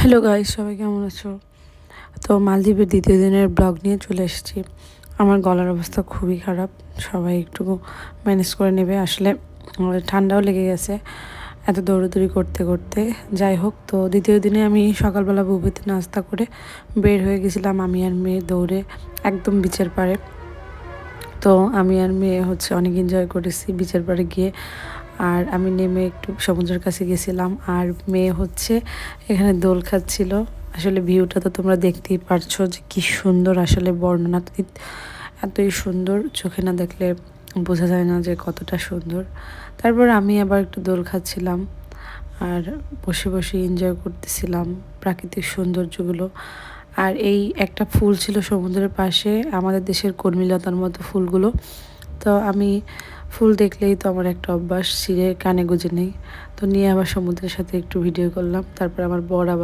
Hello guys, সবাই কেমন আছো? তো মালদ্বীপের দ্বিতীয় দিনের ব্লগ নিয়ে চলে এসেছি। আমার গলার অবস্থা খুবই খারাপ, সবাই একটু ম্যানেজ করে নেবে। আসলে ঠান্ডাও লেগে গেছে এত দৌড়াদৌড়ি করতে করতে। যাই হোক, তো দ্বিতীয় দিনে আমি সকালবেলা বুফেতে নাস্তা করে বের হয়ে গেছিলাম আমি আর মেয়ে দৌড়ে একদম বিচের পাড়ে। তো আমি আর মেয়ে অনেক এনজয় করেছি বিচের পাড়ে গিয়ে। আর আমি নেমে একটু সমুদ্রের কাছে গেছিলাম, আর মেয়ে এখানে দোল খাচ্ছিল। আসলে ভিউটা তো তোমরা দেখতেই পারছো যে কি সুন্দর, আসলে বর্ণনাতীত, এতই সুন্দর, চোখে না দেখলে বোঝা যায় না যে কতটা সুন্দর। তারপর আমি আবার একটু দোল খাচ্ছিলাম আর বসে বসে এনজয় করতেছিলাম প্রাকৃতিক সৌন্দর্যগুলো। আর এই একটা ফুল ছিল সমুদ্রের পাশে, আমাদের দেশের কর্মীলতার মতো ফুলগুলো। তো আমি ফুল দেখলেই তো আমার একটা অভ্যাস, ছিঁড়ে কানে গুঁজে নেই। তো নিয়ে আবার সমুদ্রের সাথে একটু ভিডিও করলাম। তারপর আমার বর আবার